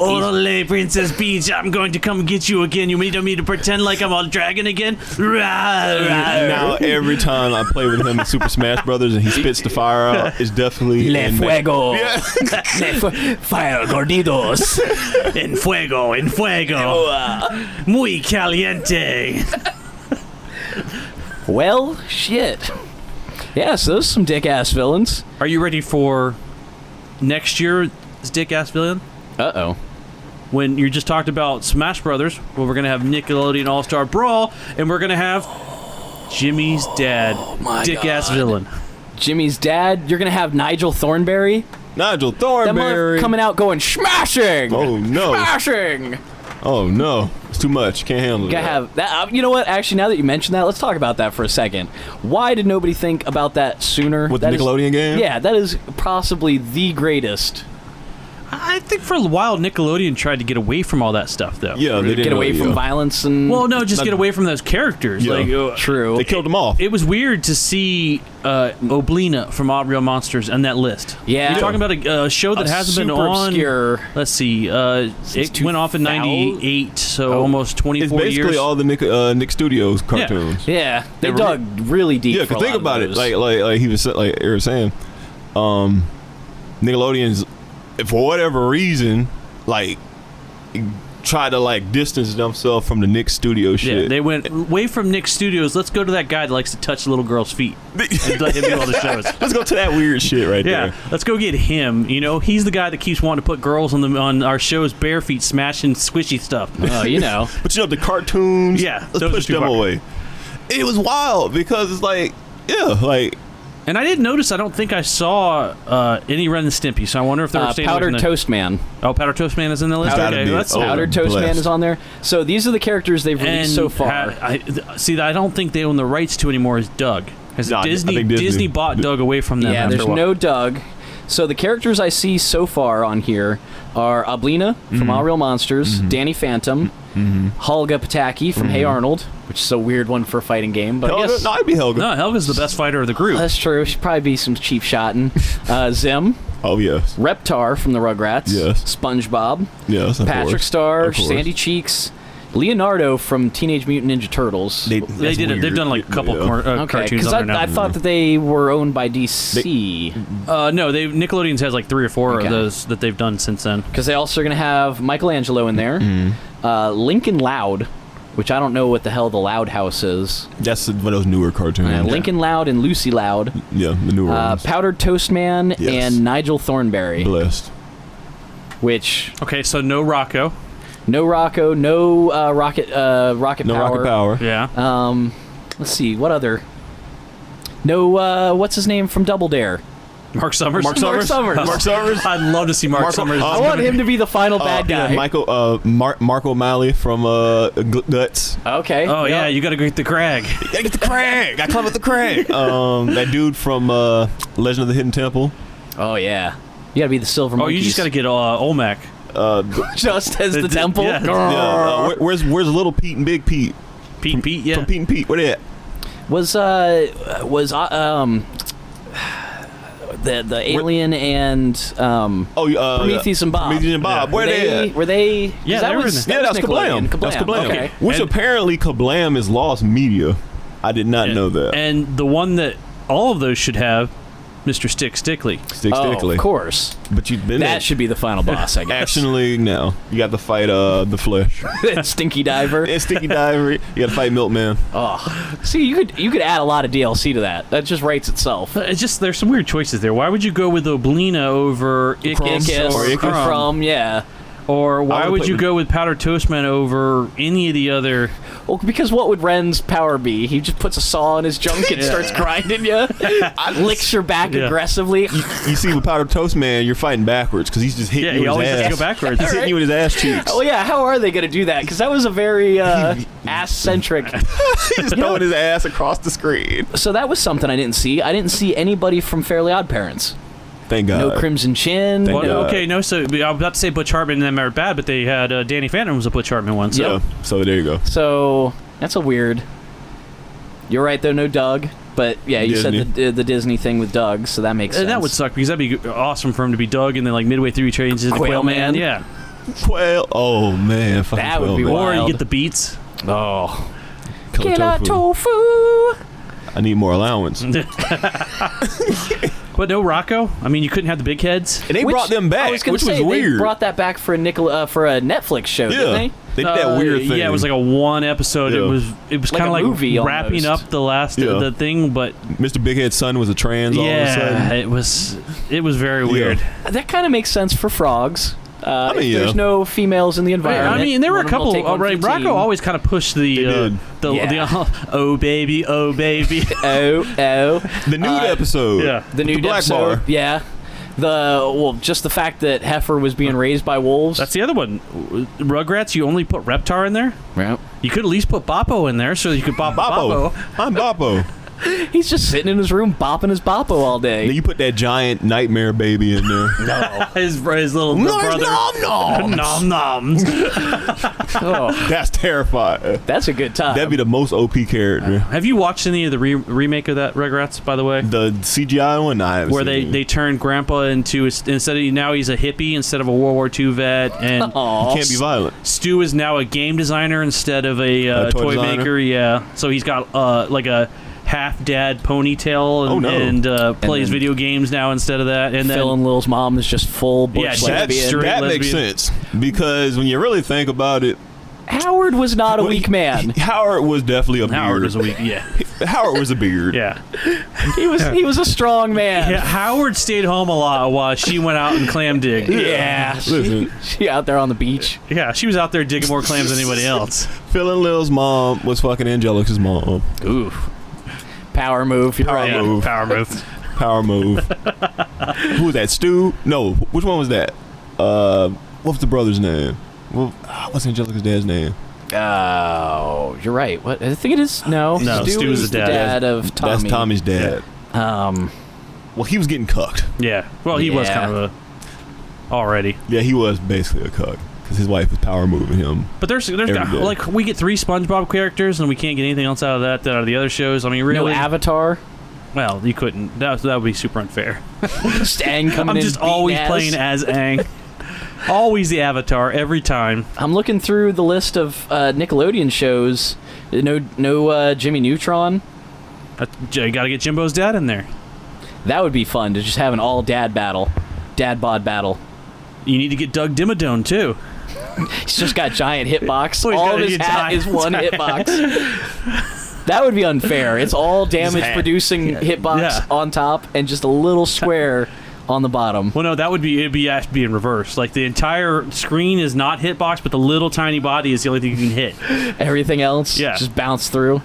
Ole, Princess Peach, I'm going to come get you again. You need me to pretend like I'm a dragon again? Now every time I play with him in Super Smash Brothers and he spits the fire out, it's definitely Le fuego. Yeah. Fire gorditos. En fuego. Muy caliente. Well, shit. Yeah, so those are some dick-ass villains. Are you ready for next year's dick-ass villain? Uh-oh. When you just talked about Smash Brothers, well, we're going to have Nickelodeon All-Star Brawl, and we're going to have Jimmy's dad, my dick-ass God. villain. Jimmy's dad, you're going to have Nigel Thornberry. Nigel That mother Thornberry. coming out going, smashing! Oh no. Smashing! Oh no. It's too much. Can't handle You gotta that. have that. You know what? Actually, now that you mention that, let's talk about that for a second. Why did nobody think about that sooner? With That the is- Nickelodeon game? Yeah, that is possibly the greatest. I think for a while Nickelodeon tried to get away from all that stuff, though. Yeah, they didn't Get away know, from yeah. violence and. Well, no, just Not- get away from those characters. Yeah. Like, True. They killed them off. it was weird to see Oblina from Odd Real Monsters on that list. Yeah. You're talking about a show that A hasn't been super on. obscure. Let's see. It went off in 2000? '98, so Oh. almost It's 24 basically years. all the Nick Studios cartoons. Yeah, they Yeah, dug really deep. Yeah, for a cause think lot of about it. those. Like he was like you were saying, Nickelodeon's for whatever reason like try to like distance themselves from the Nick Studio shit. Yeah, they went away from Nick Studios. Let's go to that guy that likes to touch little girls' feet and let him do all the shows. Let's go to that weird shit right Yeah, there. let's go get him. You know, he's the guy that keeps wanting to put girls on our shows bare feet, smashing squishy stuff. Oh, you know. But you know the cartoons. Yeah, let's those are push too them far. away. It was wild because it's like like And I didn't notice. I don't think I saw any Ren and Stimpy. So I wonder if they were staying away Powdered from the- Toast Man. Oh, Powdered Toast Man is in the list. Gotta Okay, be. that's Oh, Powdered Toast Man blessed. is on there. So these are the characters they've released and so far. see, I don't think they own the rights to anymore. Is Doug? Has Nah, I Disney think Disney. bought Doug away from them? Yeah, after there's a while. no Doug. So the characters I see so far on here are Ablina from All Real Monsters, Danny Phantom, Helga Pataki from Hey Arnold, which is a weird one for a fighting game, but I Helga. guess No, I'd be Helga. No, Helga's the best fighter of the group. that's true. Should probably be some cheap shotting. Zim, Oh yes, Reptar from the Rugrats, Yes. SpongeBob, yes. Of Patrick course. Star, Of course. Sandy Cheeks, Leonardo from Teenage Mutant Ninja Turtles. They That's did it. They've weird. done like a couple Yeah. Okay, cartoons because on there now. I thought that they were owned by DC. No, Nickelodeon's has like 3 or 4 Okay. of those that they've done since then. Because they also are going to have Michelangelo in there, Lincoln Loud, which I don't know what the hell the Loud House is. That's one of those newer cartoons. Lincoln Loud and Lucy Loud, Yeah, the newer ones. Powdered Toast Man, Yes. and Nigel Thornberry. Blessed. Which Okay, so no Rocco. no Rocco, no Rocket No Power. Rocket Power. Yeah. Let's see what other. No, what's his name from Double Dare? Mark Summers. Mark Summers. Mark Summers. I'd love to see Mark Marco- Summers. I want him to be the final bad guy. Michael, Mark O'Malley from Guts. Okay. Oh yeah, yep. you got to get the Crag. Gotta get the Craig. I climb with the Craig. That dude from Legend of the Hidden Temple. Oh yeah. You gotta be the Silver Oh, Monkeys. you just got to get Olmec. just as the temple. yeah. Yeah, where's Little Pete and Big Pete? Pete, yeah. From Pete and Pete. Where they at? Was the alien and Prometheus and Bob. Prometheus and Bob. Yeah. Where they at? Were they? 'cause Yeah, that they were was, in Yeah, that's Nickelodeon. Kablam. That's Kablam. Okay. Which And- apparently Kablam is lost media. I did not know that. And the one that all of those should have, Mr. Stickly. Stick Oh, Stickly. of course. But you've been That should be the final boss, I guess. Action League now. You got to fight the Flesh. Stinky Diver. And Sticky Diver. You got to fight Milkman. See, you could add a lot of DLC to that. That just writes itself. It's just there's some weird choices there. Why would you go with Oblina over Ickis Ickis or or Crumb? Crumb, yeah. Or why would would put you with- go with Powdered Toast Man over any of the other? Well, because what would Ren's power be? He just puts a saw in his junk and starts grinding you. Licks your back aggressively. You see, with Powdered Toast Man, you're fighting backwards because he's just hitting Yeah, you he with always his has ass. to go backwards. He's hitting you with his ass cheeks. Oh yeah, how are they going to do that? Because that was a very ass-centric. He's just throwing his ass across the screen. So that was something I didn't see. I didn't see anybody from Fairly Odd Parents. Thank God. No Crimson Chin. Thank no- God. Okay, no. So I was about to say Butch Hartman and them are bad, but they had Danny Phantom was a Butch Hartman one. So Yeah. So there you go. So that's a weird. You're right though, no Doug. But yeah, you Disney. said the Disney thing with Doug, so that makes sense. and that would suck because that'd be awesome for him to be Doug, and then like midway through he changes into Quail Quail Man. Man. Yeah, Quail. Oh man, fucking That would Quail be Man. or you Wild. get the beats. Oh, Killer get out tofu. tofu. I need more allowance. And But no Rocco. I mean, you couldn't have the big heads. they Which- brought them back, I was gonna which say, was They weird. brought that back for a Netflix show, didn't Yeah. they? They did that weird thing. Yeah, it was like a one episode. Yeah. It was Like kind of a like movie wrapping almost. up the last Yeah. the thing, but Mr. Big Head's son was a trans all of a sudden. yeah, it was very weird. That kind of makes sense for frogs. mean, if there's yeah. no females in the environment. I mean, there were a one of them will couple. take one for Right, the Rocco team. always kind of pushed the did. Yeah. oh baby, oh baby. Oh, The nude episode. Yeah. the new black episode. bar. Yeah. Just the fact that Heifer was being raised by wolves. That's the other one. Rugrats, you only put Reptar in there. yeah. You could at least put Boppo in there so you could bop Boppo. Boppo. I'm Boppo. He's just sitting in his room bopping his boppo all Then day. you put that giant nightmare baby in there. his little brother. nom, nom. Nom noms. Oh, That's terrifying. that's a good time. That'd be the most OP character. Have you watched any of the remake of that Rugrats, by the way? The CGI one, I haven't Where seen they it. turned Grandpa into instead of now he's a hippie instead of a World War II vet, and Aw. Can't be violent. Stu is now a game designer instead of a toy toy designer? maker. Yeah, so he's got like a half dad ponytail and, Oh, no. and plays then video games now instead of that. And Phil then and Lil's mom is just full butch Yeah, lesbian. straight That makes lesbian. sense because when you really think about it, Howard was not a weak man. Howard was definitely a beard. Howard was a weak. Yeah, Howard was a beard. yeah. He was a strong man. Yeah, Howard stayed home a lot while she went out and clam digged. Yeah, Listen, she out there on the beach. Yeah, she was out there digging more clams than anybody else. Phil and Lil's mom was fucking Angelica's mom. Ooh, power move. You're right. Yeah, move. power move. Power move. Who was that? Stu? No. Which one was that? What's the brother's name? Well, what's Angelica's dad's name? Oh, you're right. What I think it is. No, No, Stu is is the the dad. dad of Tommy. That's Tommy's dad. Well, he was getting cucked. Yeah. Well, he was Yeah. kind of already. Yeah, he was basically a cuck because his wife was power moving him. But there's Every day. like we get 3 SpongeBob characters and we can't get anything else out of that out of the other shows. I mean, really? No Avatar. Well, you couldn't. That would be super unfair. Stang coming I'm in. just beating always ass. playing as Aang. Always the Avatar every time. I'm looking through the list of Nickelodeon shows. No Jimmy Neutron. You got to get Jimbo's dad in there. That would be fun to just have an all dad battle, dad bod battle. You need to get Doug Dimmadome too. He's just got giant hitbox. Oh, he's All got of a his hat giant- is one hitbox. That would be unfair. It's all damage producing hitbox Yeah. on top and just a little square on the bottom. Well, no, it'd be actually in reverse. Like the entire screen is not hitbox, but the little tiny body is the only thing you can hit. Everything else Yeah. just bounce through.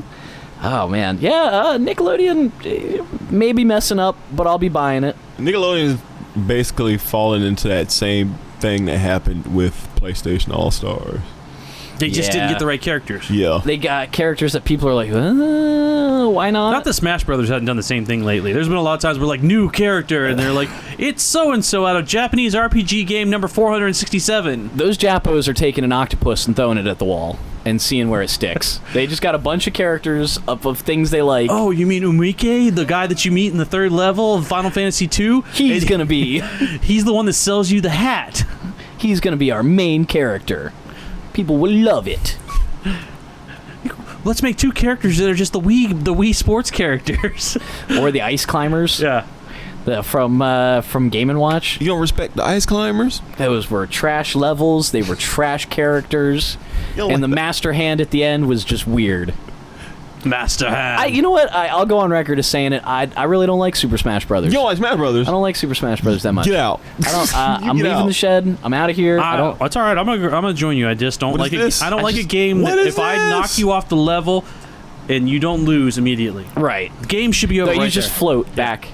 Oh man, yeah. Nickelodeon may be messing up, but I'll be buying it. Nickelodeon's basically fallen into that same thing that happened with PlayStation All Stars. They just Yeah. didn't get the right characters. Yeah. They got characters that people are like, why not? Not that Smash Brothers hasn't done the same thing lately. There's been a lot of times where like new character and they're like, it's so and so out of Japanese RPG game number 467. Those Japos are taking an octopus and throwing it at the wall and seeing where it sticks. They just got a bunch of characters of things they like. Oh, you mean Umike, the guy that you meet in the 3rd level of Final Fantasy 2? He's gonna be He's the one that sells you the hat. he's gonna be our main character. People will love it. Let's make 2 characters that are just the Wii sports characters. Or the ice climbers Yeah. from Game & Watch. You don't respect the Ice Climbers? Those were trash levels. They were trash characters. You don't And the like master hand at the end was just weird. Master Hand. You know what? I'll go on record as saying it. I really don't like Super Smash Brothers. You don't like Smash Brothers? I don't like Super Smash Brothers that much. Get out. I don't. I'm Get leaving out. the shed. I'm out of here. I don't. It's all right. I'm gonna join you. I just don't What like is it. this? I don't I like just- a game What that is if I knock this? you off the level and you don't lose immediately. Right. The game should be over. No, you right just there. float back.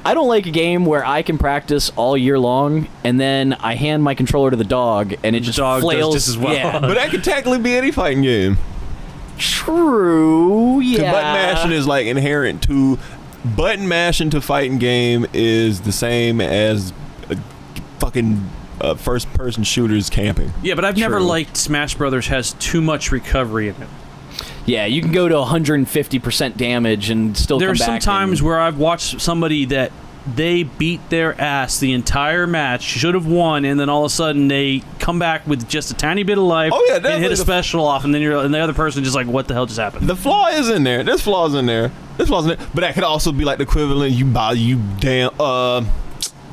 I don't like a game where I can practice all year long and then I hand my controller to the dog and it just dog does flails just as well. Yeah. But that could technically be any fighting game. True. 'Cause Yeah. button mashing is like inherent to button mashing to fighting game is the same as fucking first person shooters camping. Yeah, but I've never True. liked Smash Brothers has too much recovery in it. Yeah, you can go to 150% damage and still There come are some back times and- where I've watched somebody that they beat their ass the entire match, should have won, and then all of a sudden they come back with just a tiny bit of life Oh, yeah, and hit definitely a special off, and then and the other person just like, what the hell just happened? The flaw is in there. There's flaws in there. There's flaws in there. But that could also be like the equivalent you damn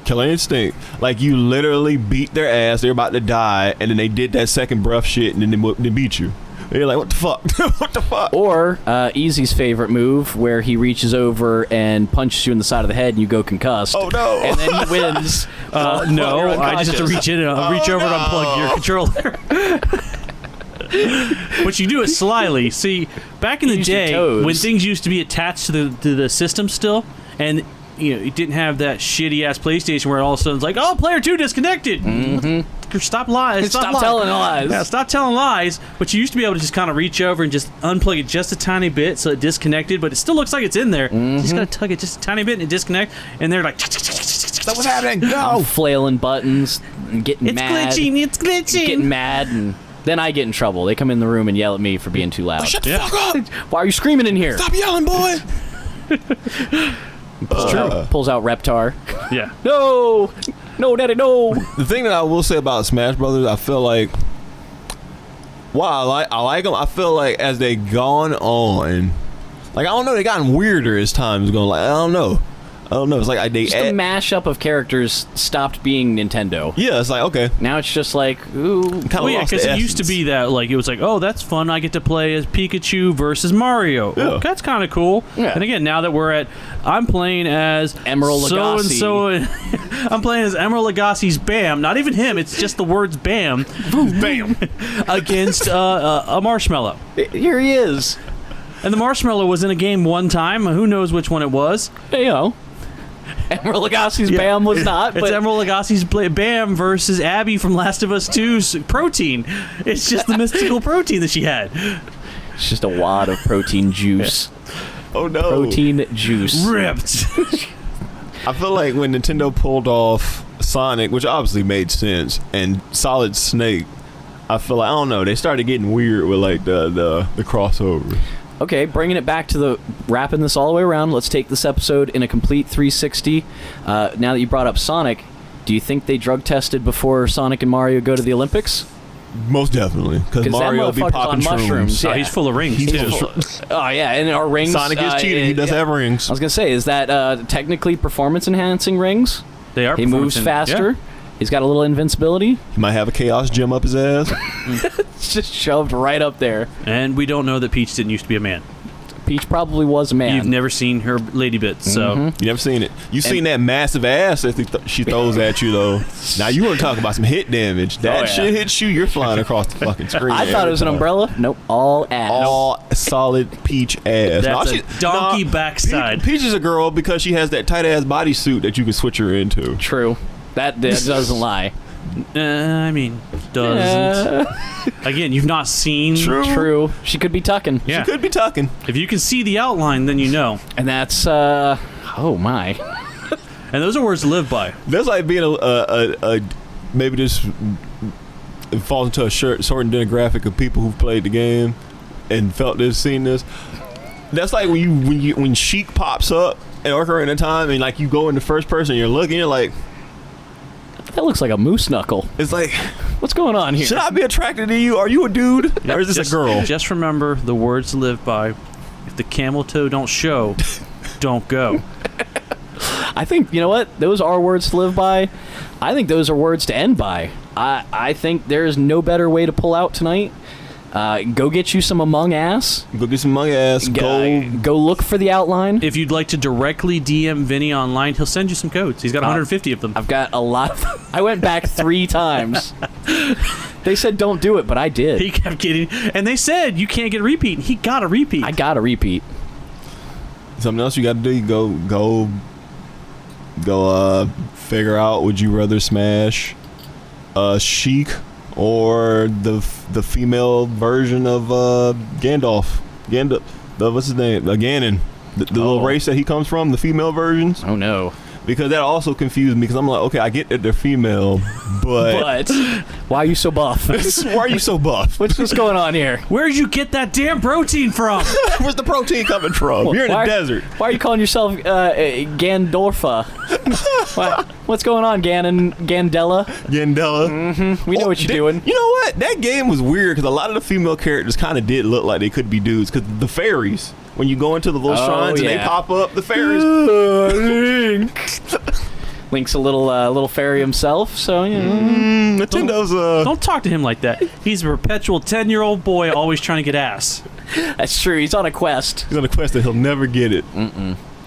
Killer Instinct. Like you literally beat their ass, they're about to die, and then they did that second breath shit and then they beat you. And you're like, what the fuck? What the fuck? Or Easy's favorite move, where he reaches over and punches you in the side of the head and you go concussed. Oh no. And then he wins. No, You're I just have to unconscious. reach in and reach over and unplug your controller. But you do it slyly. See, back in the Use your day, toes. when things used to be attached to the system still, and you didn't have that shitty ass PlayStation where all of a sudden it's like, oh, player 2 disconnected. Mm-hmm. Stop lying. Stop telling lies. Yeah, stop telling lies. But you used to be able to just kind of reach over and just unplug it just a tiny bit so it disconnected, but it still looks like it's in there. You just gotta tug it just a tiny bit and it disconnect, and they're like, What's happening? I'm No. flailing buttons and getting it's mad. glitching, it's glitching. Getting mad, and then I get in trouble. They come in the room and yell at me for being too loud. Shut the Yeah. fuck up. Why are you screaming in here? Stop yelling, boy. It's true. Pulls out Reptar. Yeah. No, daddy, no. The thing that I will say about Smash Brothers, I feel like, while I like them, I feel like as they gone on, like I don't know, they gotten weirder as time's going. Like I don't know. It's like they Just the mashup of characters stopped being Nintendo. yeah. It's like okay, Now it's just like, ooh. kind Well, of yeah, lost because the it used to essence. be that, like, it was like, oh, that's fun. I get to play as Pikachu versus Mario. Yeah. Oh, that's kind of cool. Yeah. And again, now that we're at, I'm playing as Emerald so and Lagasse. so. I'm playing as Emerald Lagasse's Bam. Not even him. It's just the words Bam. Bam. Against a marshmallow. Here he is. And the marshmallow was in a game one time. Who knows which one it was? You know. Emerald Lagasse's Bam was not, It's but Emerald Lagasse's Bam versus Abby from Last of Us 2's protein. It's just the mystical protein that she had. it's just a wad of protein juice. Oh no, Protein juice. Ripped. I feel like when Nintendo pulled off Sonic, which obviously made sense, and Solid Snake, I feel like I don't know. They started getting weird with like the crossover. Okay, bringing it back to the wrapping this all the way around. Let's take this episode in a complete 360. Now that you brought up Sonic, do you think they drug tested before Sonic and Mario go to the Olympics? Most definitely, because 'Cause that Mario will be motherfucker's popping on mushrooms. shrooms. Yeah. Oh, he's full of rings, too. Oh yeah, and our rings. Sonic is cheating. He does have rings. I was gonna say, is that technically performance-enhancing rings? They are. He moves faster. Yeah. He's got a little invincibility. He might have a Chaos Gem up his ass. It's just shoved right up there. And we don't know that Peach didn't used to be a man. Peach probably was a man. You've never seen her lady bits, so You never seen it. You seen that massive ass that she throws at you though. Now you want to talk about some hit damage? That yeah. shit hits you, you're flying across the fucking screen. I thought it was an every time. umbrella. Nope, all ass. All solid Peach ass. that's a donkey nah, backside. Peach is a girl because she has that tight ass bodysuit that you can switch her into. True. That doesn't lie. I mean, doesn't. Again, you've not seen. True. She could be tucking. Yeah. She could be tucking. If you can see the outline, then you know. And that's oh my. And those are words to live by. That's like being a maybe this it falls into a certain demographic of people who've played the game and felt this, seen this. That's like when Sheik pops up at Ocarina of Time and like you go in the first person, you're looking, you're like, That looks like a moose knuckle. it's like, What's going on here? should I be attracted to you? Are you a dude or is this Just- a girl? Just remember the words to live by. If the camel toe don't show, don't go. I think, you know what? Those are words to live by. I think those are words to end by. I think there's no better way to pull out tonight. Go get you some Among Us. Go get some Among Us. Go look for the outline. If you'd like to directly DM Vinny online, he'll send you some codes. He's got 150 of them. I've got a lot of them. I went back 3 times. They said don't do it, but I did. He kept getting... And they said you can't get a repeat. He got a repeat. I got a repeat. Something else you got to do, you go figure out, would you rather smash Sheik or the female version of Gandalf, what's his name, Ganon, the little race that he comes from, the female versions. Oh no. Because that also confused me, because I'm like, okay, I get that they're female, but why are you so buff? Why are you so buff? What's going on here? Where'd you get that damn protein from? Where's the protein coming from? You're in the desert. Why are you calling yourself Gandorfa? What's going on, Gandela? Gandela. We know what you're doing. You know what? That game was weird, because a lot of the female characters kind of did look like they could be dudes, because the fairies, when you go into the little shrines and they pop up, the fairies. Link's a little fairy himself, so you know. Nintendo's Don't talk to him like that. He's a perpetual 10-year-old boy always trying to get ass. That's true. He's on a quest. He's on a quest that he'll never get it.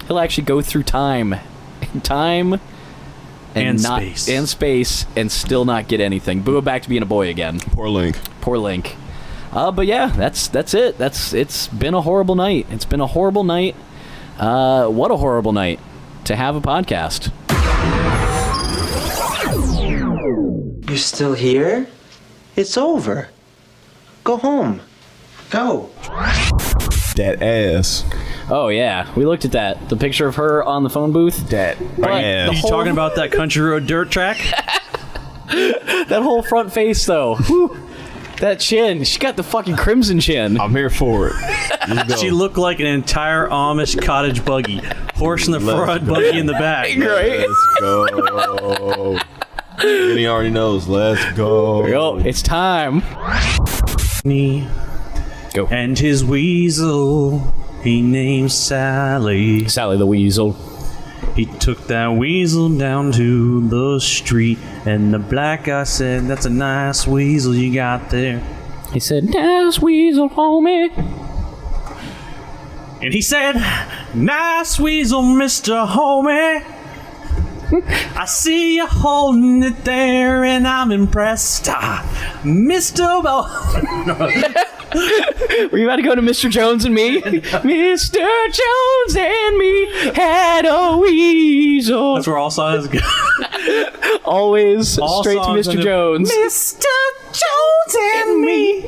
He'll actually go through time and space and still not get anything. Boo back to being a boy again. Poor Link. But yeah, that's it. It's been a horrible night. What a horrible night to have a podcast. You're still here? It's over. Go home. Go. That ass. Oh yeah, we looked at that. The picture of her on the phone booth. That ass. Are you talking about that country road dirt track? That whole front face though. Whew. That chin. She got the fucking crimson chin. I'm here for it. She looked like an entire Amish cottage buggy. Horse in the front, buggy in the back. Great. Let's go. And he already knows. Let's go. Yo, it's time. Go. And his weasel, he named Sally. Sally the Weasel. He took that weasel down to the street, and the black guy said, "That's a nice weasel you got there." He said, "Nice weasel, homie." And he said, "Nice weasel, Mr. Homie. I see you holding it there, and I'm impressed. Mr. Were you about to go to Mr. Jones and Me? Mr. Jones and me had a weasel. That's where all songs go. Always All straight to songs Mr. under- Jones. Mr. Jones and me